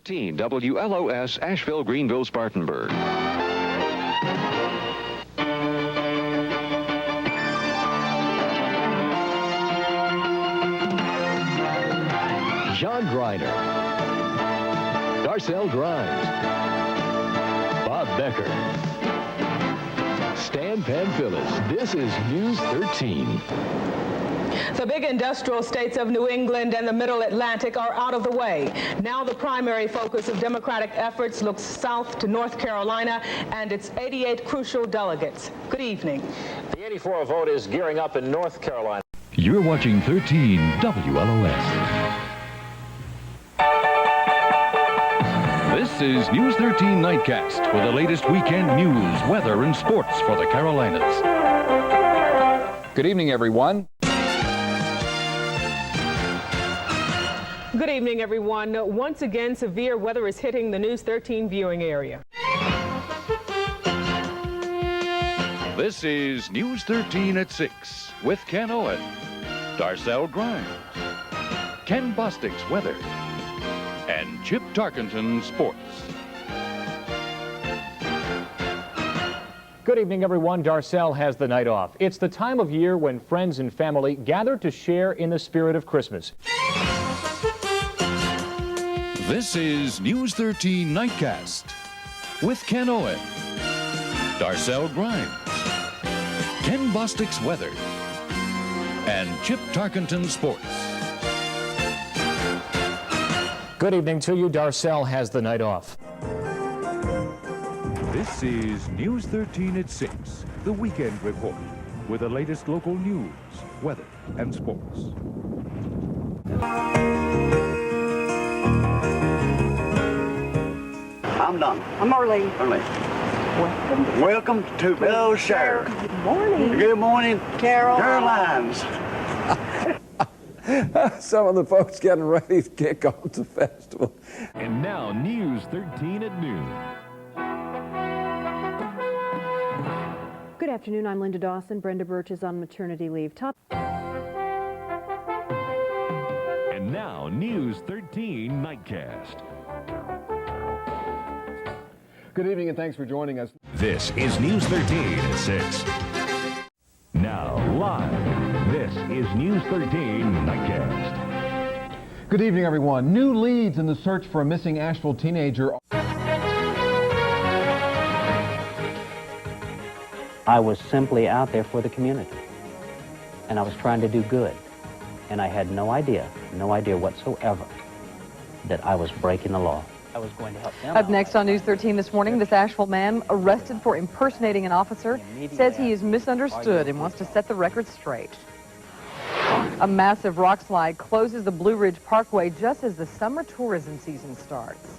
13 WLOS Asheville, Greenville, Spartanburg. John Griner, Darcel Grimes, Bob Becker, Stan Pamphilis. This is News 13. The big industrial states of New England and the Middle Atlantic are out of the way. Now the primary focus of Democratic efforts looks south to North Carolina and its 88 crucial delegates. Good evening. The 84 vote is gearing up in North Carolina. You're watching 13 WLOS. This is News 13 Nightcast with the latest weekend news, weather, and sports for the Carolinas. Good evening, everyone. Good evening, everyone. Once again, severe weather is hitting the News 13 viewing area. This is News 13 at 6 with Ken Owen, Darcel Grimes, Ken Bostic's weather, and Chip Tarkenton sports. Good evening, everyone. Darcel has the night off. It's the time of year when friends and family gather to share in the spirit of Christmas. This is News 13 Nightcast with Ken Owen, Darcel Grimes, Ken Bostic's weather, and Chip Tarkenton sports. Good evening to you. Darcel has the night off. This is News 13 at 6, the weekend report, with the latest local news, weather, and sports. I'm Don. I'm Arlene. Arlene. Welcome to Bell's Share. Good morning. Good morning, Carol. Carolines. Some of the folks getting ready to kick off the festival. And now, News 13 at noon. Good afternoon. I'm Linda Dawson. Brenda Birch is on maternity leave. And now, News 13 Nightcast. Good evening and thanks for joining us. This is News 13 at 6. Now, live, this is News 13 Nightcast. Good evening, everyone. New leads in the search for a missing Asheville teenager. I was simply out there for the community, and I was trying to do good, and I had no idea whatsoever that I was breaking the law. I was going to help them. Up next on News 13 this morning, this Asheville man arrested for impersonating an officer says he is misunderstood and wants to set the record straight. A massive rock slide closes the Blue Ridge Parkway just as the summer tourism season starts.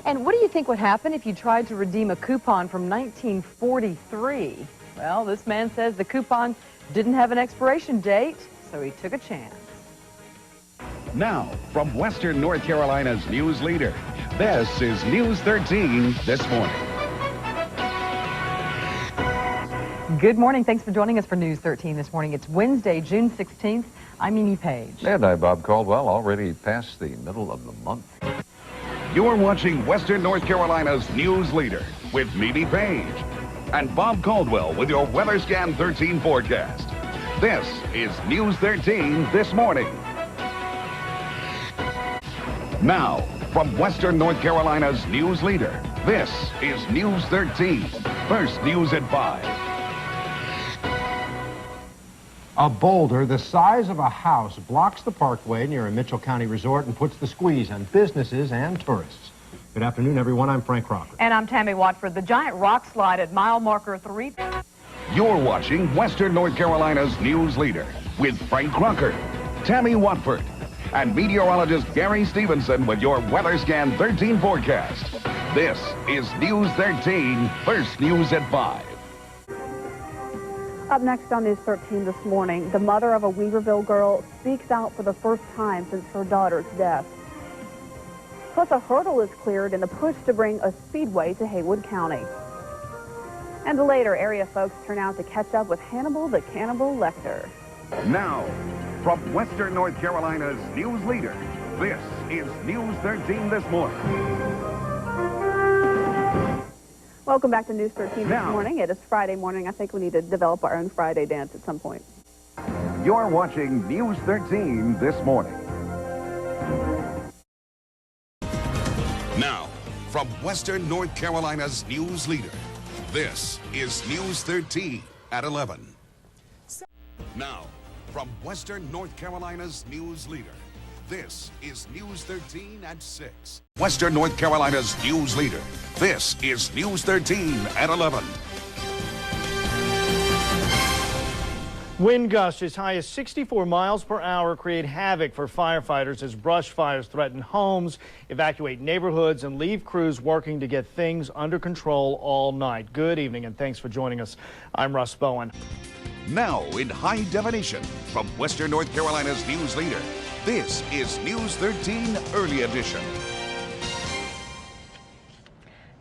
And what do you think would happen if you tried to redeem a coupon from 1943? Well, this man says the coupon didn't have an expiration date, so he took a chance. Now, from Western North Carolina's news leader, this is News 13 this morning. Good morning. Thanks for joining us for News 13 this morning. It's Wednesday, June 16th. I'm Mimi Page. And I'm Bob Caldwell, already past the middle of the month. You're watching Western North Carolina's news leader with Mimi Page and Bob Caldwell with your Weather Scan 13 forecast. This is News 13 this morning. Now, from Western North Carolina's news leader, this is News 13. First news at 5. A boulder the size of a house blocks the parkway near a Mitchell County resort and puts the squeeze on businesses and tourists. Good afternoon, everyone. I'm Frank Crocker. And I'm Tammy Watford. The giant rock slide at mile marker 3. You're watching Western North Carolina's news leader with Frank Crocker, Tammy Watford, and meteorologist Gary Stevenson with your Weather Scan 13 forecast. This is News 13, first news at 5. Up next on News 13 this morning, the mother of a Weaverville girl speaks out for the first time since her daughter's death. Plus, a hurdle is cleared in the push to bring a speedway to Haywood County. And later, area folks turn out to catch up with Hannibal the Cannibal Lecter. Now, from Western North Carolina's news leader, This is News 13 This Morning. Welcome back to News 13 Now. This Morning. It is Friday morning. I think we need to develop our own Friday dance at some point. You're watching News 13 This Morning. Now, from Western North Carolina's news leader, this is News 13 at 11. Now, from Western North Carolina's news leader, this is News 13 at 6. Western North Carolina's news leader, this is News 13 at 11. Wind gusts as high as 64 miles per hour create havoc for firefighters as brush fires threaten homes, evacuate neighborhoods, and leave crews working to get things under control all night. Good evening and thanks for joining us. I'm Russ Bowen. Now in high definition from Western North Carolina's news leader, this is News 13 Early Edition.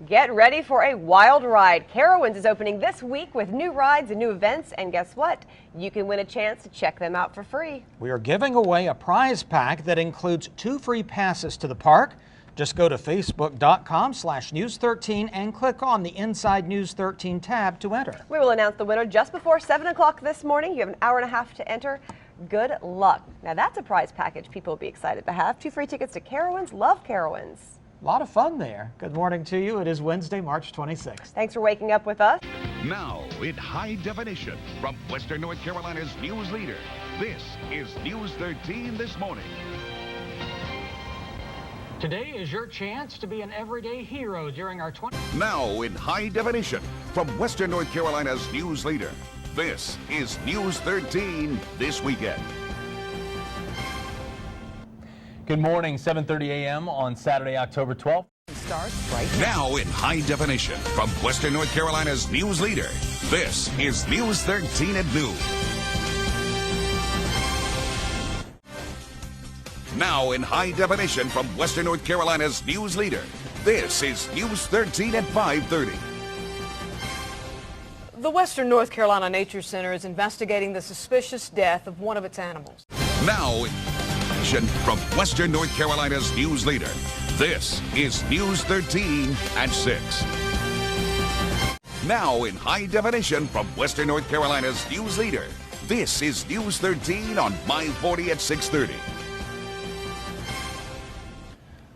Get ready for a wild ride. Carowinds is opening this week with new rides and new events, and guess what? You can win a chance to check them out for free. We are giving away a prize pack that includes 2 free passes to the park. Just go to facebook.com/news13 and click on the Inside News 13 tab to enter. We will announce the winner just before 7 o'clock this morning. You have an hour and a half to enter. Good luck. Now that's a prize package people will be excited to have. 2 free tickets to Carowinds. Love Carowinds. A lot of fun there. Good morning to you. It is Wednesday, March 26th. Thanks for waking up with us. Now in high definition from Western North Carolina's news leader, this is News 13 This Morning. Today is your chance to be an everyday hero during our Now in high definition from Western North Carolina's news leader, this is News 13 This Weekend. Good morning, 7:30 a.m. on Saturday, October 12th. Starts right Now in high definition from Western North Carolina's news leader, this is News 13 at noon. Now in high definition from Western North Carolina's news leader, this is News 13 at 5:30. The Western North Carolina Nature Center is investigating the suspicious death of one of its animals. Now in from Western North Carolina's news leader, this is News 13 at 6. Now in high definition from Western North Carolina's news leader, this is News 13 on My 40 at 6:30.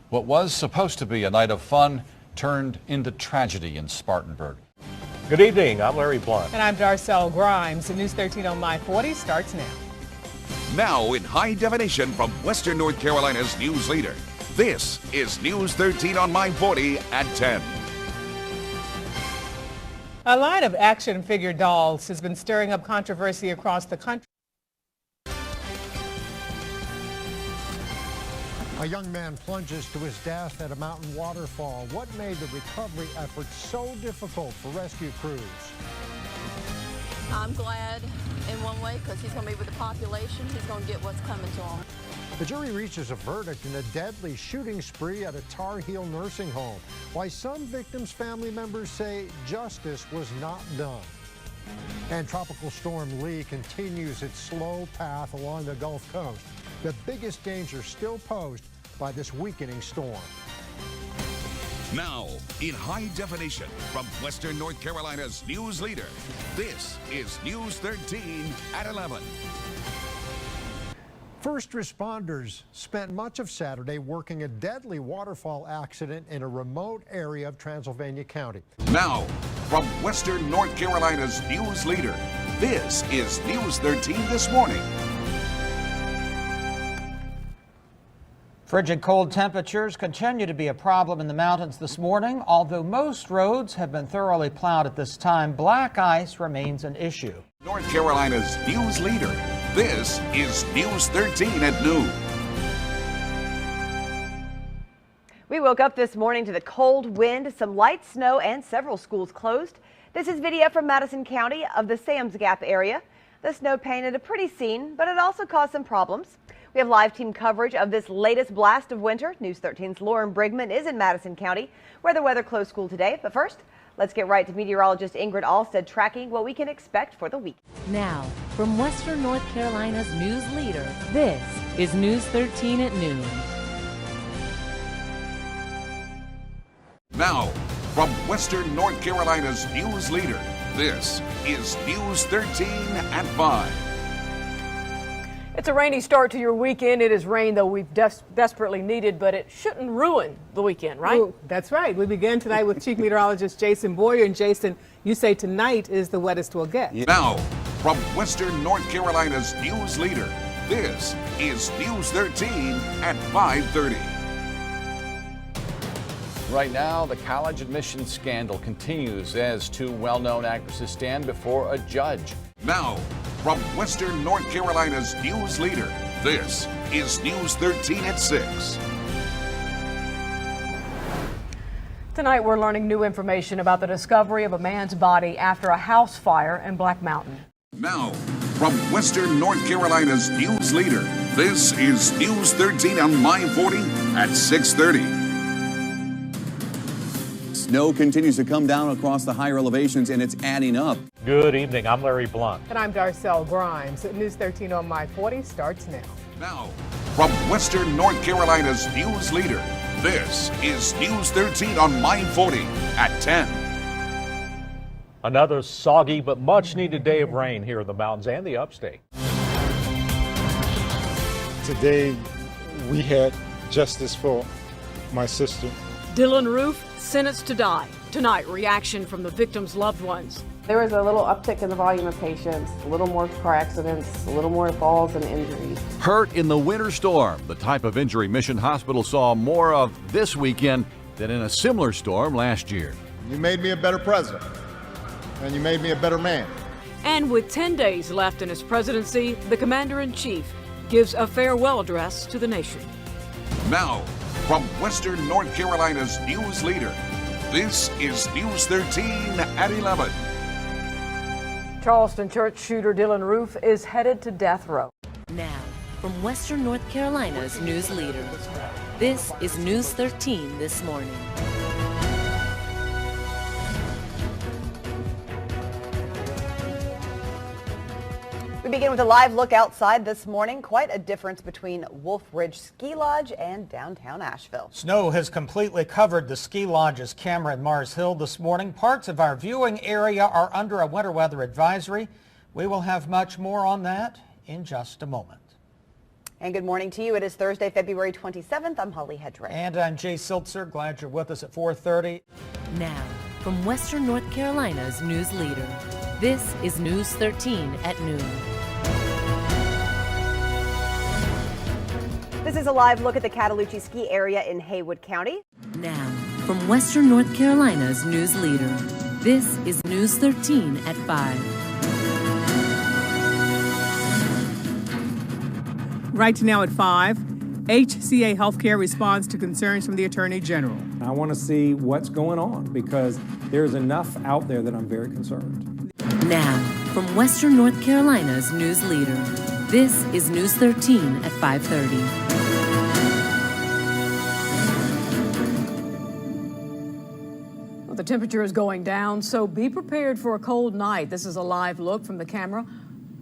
What was supposed to be a night of fun turned into tragedy in Spartanburg. Good evening, I'm Larry Blunt. And I'm Darcel Grimes. The News 13 on My 40 starts now. Now in high definition from Western North Carolina's news leader, this is News 13 on My 40 at 10. A line of action figure dolls has been stirring up controversy across the country. A young man plunges to his death at a mountain waterfall. What made the recovery effort so difficult for rescue crews? I'm glad in one way because he's going to be with the population. He's going to get what's coming to him. The jury reaches a verdict in a deadly shooting spree at a Tar Heel nursing home. Why some victims' family members say justice was not done. And Tropical Storm Lee continues its slow path along the Gulf Coast. The biggest danger still posed by this weakening storm. Now, in high definition from Western North Carolina's news leader, this is News 13 at 11. First responders spent much of Saturday working a deadly waterfall accident in a remote area of Transylvania County. Now, from Western North Carolina's news leader, this is News 13 This Morning. Frigid cold temperatures continue to be a problem in the mountains this morning. Although most roads have been thoroughly plowed at this time, black ice remains an issue. North Carolina's news leader, this is News 13 at noon. We woke up this morning to the cold wind, some light snow, and several schools closed. This is video from Madison County of the Sam's Gap area. The snow painted a pretty scene, but it also caused some problems. We have live team coverage of this latest blast of winter. News 13's Lauren Brigman is in Madison County, where the weather closed school today. But first, let's get right to meteorologist Ingrid Alstead tracking what we can expect for the week. Now, from Western North Carolina's news leader, this is News 13 at noon. Now, from Western North Carolina's news leader, this is News 13 at 5. It's a rainy start to your weekend. It is rain, though, we've desperately needed, but it shouldn't ruin the weekend, right? Ooh, that's right. We begin tonight with Chief Meteorologist Jason Boyer. And Jason, you say tonight is the wettest we'll get. Now, from Western North Carolina's news leader, this is News 13 at 5:30. Right now, the college admissions scandal continues as two well-known actresses stand before a judge. Now, from Western North Carolina's news leader, this is News 13 at 6. Tonight, we're learning new information about the discovery of a man's body after a house fire in Black Mountain. Now, from Western North Carolina's news leader, this is News 13 on My 40 at 6:30. Snow continues to come down across the higher elevations, and it's adding up. Good evening. I'm Larry Blunt. And I'm Darcel Grimes. News 13 on My 40 starts now. Now, from Western North Carolina's news leader, this is News 13 on My 40 at 10. Another soggy but much needed day of rain here in the mountains and the upstate. Today, we had justice for my sister. Dylan Roof sentenced to die. Tonight, reaction from the victim's loved ones. There was a little uptick in the volume of patients, a little more car accidents, a little more falls and injuries. Hurt in the winter storm, the type of injury Mission Hospital saw more of this weekend than in a similar storm last year. You made me a better president, and you made me a better man. And with 10 days left in his presidency, the commander-in-chief gives a farewell address to the nation. Now, from Western North Carolina's news leader, this is News 13 at 11. Charleston church shooter Dylan Roof is headed to death row. Now, from Western North Carolina's news leader, this is News 13 this morning. We begin with a live look outside this morning. Quite a difference between Wolf Ridge Ski Lodge and downtown Asheville. Snow has completely covered the ski lodge's camera in Mars Hill this morning. Parts of our viewing area are under a winter weather advisory. We will have much more on that in just a moment. And good morning to you. It is Thursday, February 27th. I'm Holly Hedrick. And I'm Jay Siltzer. Glad you're with us at 4:30. Now, from Western North Carolina's news leader, this is News 13 at noon. This is a live look at the Cataloochee ski area in Haywood County. Now, from Western North Carolina's news leader, this is News 13 at 5. Right now at 5, HCA Healthcare responds to concerns from the Attorney General. I want to see what's going on because there's enough out there that I'm very concerned. Now, from Western North Carolina's news leader, this is News 13 at 5:30. Well, the temperature is going down, so be prepared for a cold night. This is a live look from the camera.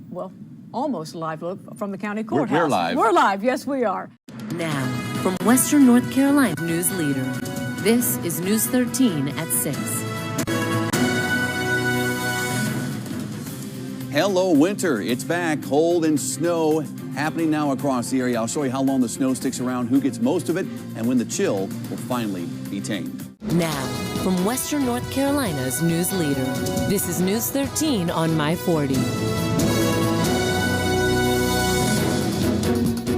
Well, almost a live look from the county courthouse. We're live. We're live. Yes, we are. Now, from Western North Carolina news leader, this is News 13 at 6. Hello, winter. It's back. Cold and snow happening now across the area. I'll show you how long the snow sticks around, who gets most of it, and when the chill will finally be tamed. Now, from Western North Carolina's news leader, this is News 13 on My 40.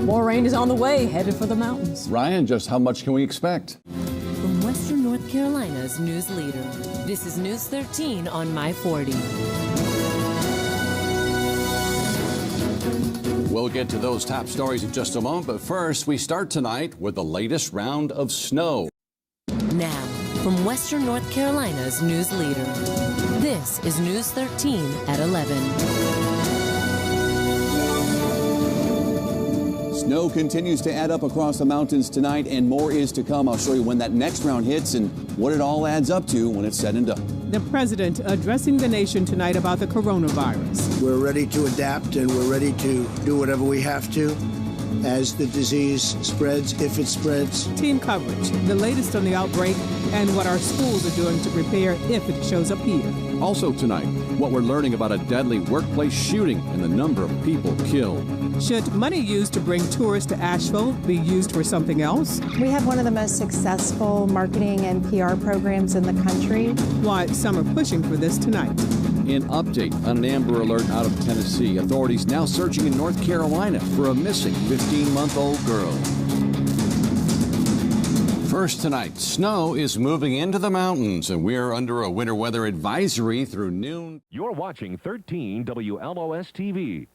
More rain is on the way, headed for the mountains. Ryan, just how much can we expect? From Western North Carolina's news leader, this is News 13 on My 40. We'll get to those top stories in just a moment, but first we start tonight with the latest round of snow. Now, from Western North Carolina's news leader, this is News 13 at 11. Snow continues to add up across the mountains tonight, and more is to come. I'll show you when that next round hits and what it all adds up to when it's said and done. The president addressing the nation tonight about the coronavirus. We're ready to adapt and we're ready to do whatever we have to as the disease spreads, if it spreads. Team coverage, the latest on the outbreak, and what our schools are doing to prepare if it shows up here. Also tonight, what we're learning about a deadly workplace shooting and the number of people killed. Should money used to bring tourists to Asheville be used for something else? We have one of the most successful marketing and PR programs in the country. Why some are pushing for this tonight. An update on an Amber Alert out of Tennessee. Authorities now searching in North Carolina for a missing 15-month-old girl. First tonight, snow is moving into the mountains, and we're under a winter weather advisory through noon. You're watching 13 WLOS-TV.